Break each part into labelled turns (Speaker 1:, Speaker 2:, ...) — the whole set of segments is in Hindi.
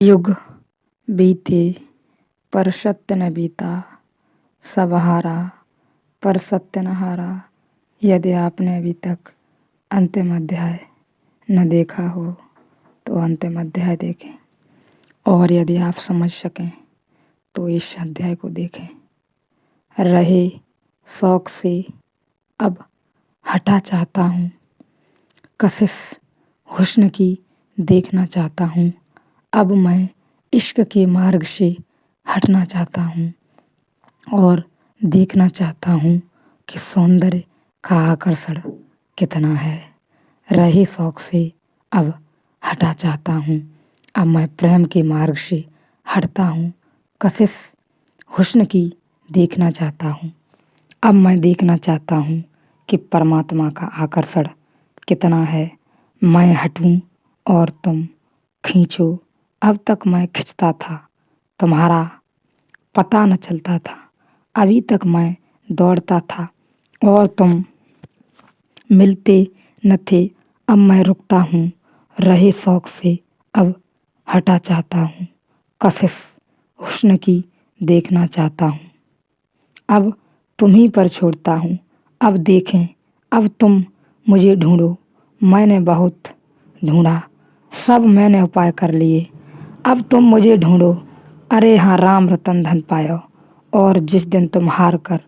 Speaker 1: युग बीते पर सत्य न बीता, सब हारा पर सत्य न हारा। यदि आपने अभी तक अंतिम अध्याय न देखा हो तो अंतिम अध्याय देखें, और यदि आप समझ सकें तो इस अध्याय को देखें। रहे शौक से अब हटा चाहता हूँ, कशिश हुस्न की देखना चाहता हूँ। अब मैं इश्क के मार्ग से हटना चाहता हूँ और देखना चाहता हूँ कि सौंदर्य का आकर्षण कितना है। रहे शौक से अब हटा चाहता हूँ, अब मैं प्रेम के मार्ग से हटता हूँ, कशिश हुस्न की देखना चाहता हूँ। अब मैं देखना चाहता हूँ कि परमात्मा का आकर्षण कितना है। मैं हटूँ और तुम खींचो। अब तक मैं खिंचता था, तुम्हारा पता न चलता था। अभी तक मैं दौड़ता था और तुम मिलते न थे। अब मैं रुकता हूँ, रहे शौक से अब हटा चाहता हूँ, कशिश हुस्न की देखना चाहता हूँ। अब तुम्हीं पर छोड़ता हूँ, अब देखें, अब तुम मुझे ढूंढो। मैंने बहुत ढूंढा, सब मैंने उपाय कर लिए, अब तुम मुझे ढूंढो। अरे हाँ, राम रतन धन पायो। और जिस दिन तुम हार कर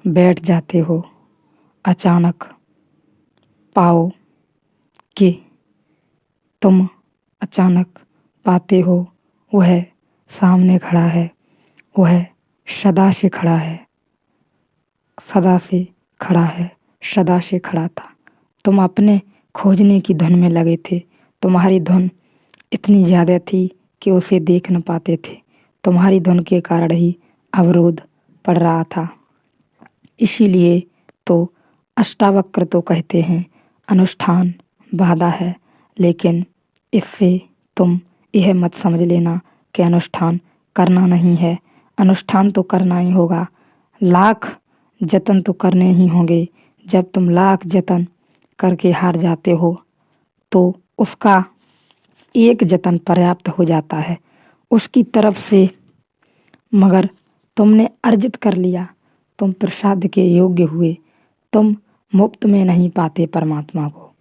Speaker 1: बैठ जाते हो, अचानक पाओ कि तुम अचानक पाते हो वह सामने खड़ा है, वह सदा से खड़ा है, सदा से खड़ा है, सदा से खड़ा था। तुम अपने खोजने की धुन में लगे थे, तुम्हारी धुन इतनी ज़्यादा थी कि उसे देख न पाते थे। तुम्हारी धुन के कारण ही अवरोध पड़ रहा था। इसीलिए तो अष्टावक्र तो कहते हैं अनुष्ठान बाधा है, लेकिन इससे तुम यह मत समझ लेना कि अनुष्ठान करना नहीं है। अनुष्ठान तो करना ही होगा, लाख जतन तो करने ही होंगे। जब तुम लाख जतन करके हार जाते हो तो उसका एक जतन पर्याप्त हो जाता है उसकी तरफ से। मगर तुमने अर्जित कर लिया, तुम प्रसाद के योग्य हुए, तुम मुफ्त में नहीं पाते परमात्मा को।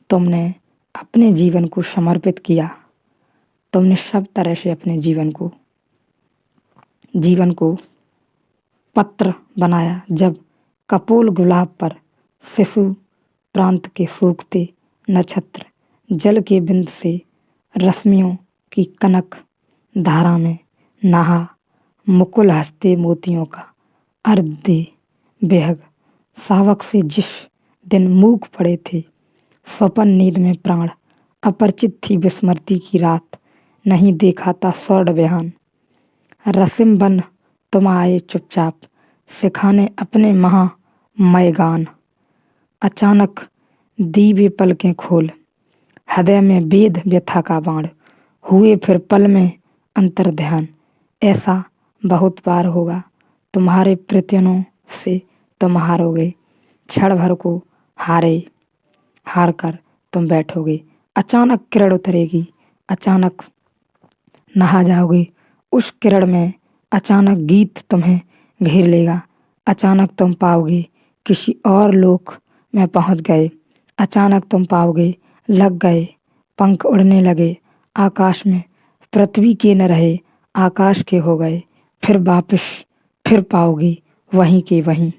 Speaker 1: तुमने अपने जीवन को समर्पित किया, तुमने सब तरह से अपने जीवन को पत्र बनाया। जब कपोल गुलाब पर शिशु प्रांत के सूखते नक्षत्र जल के बिंद से रश्मियों की कनक धारा में नहा, मुकुल हंसते मोतियों का अर्घ दे, बेहग सावक से जिस दिन मूक पड़े थे, स्वपन नींद में प्राण अपरिचित थी विस्मृति की रात, नहीं देखा था स्वर्ण बयान। रसिम बन तुम आए चुपचाप, सिखाने अपने महामय गान। अचानक दीवे पलकें खोल, हृदय में वेद व्यथा का बाण, हुए फिर पल में अंतर ध्यान। ऐसा बहुत बार होगा, तुम्हारे प्रत्यनों से तुम हारोगे, क्षण भर को हार कर तुम बैठोगे। अचानक किरण उतरेगी, अचानक नहा जाओगे उस किरण में, अचानक गीत तुम्हें घेर लेगा, अचानक तुम पाओगे किसी और लोक में पहुंच गए, अचानक तुम पाओगे लग गए पंख उड़ने लगे आकाश में, पृथ्वी के न रहे आकाश के हो गए, फिर वापस फिर पाओगे वहीं के वहीं।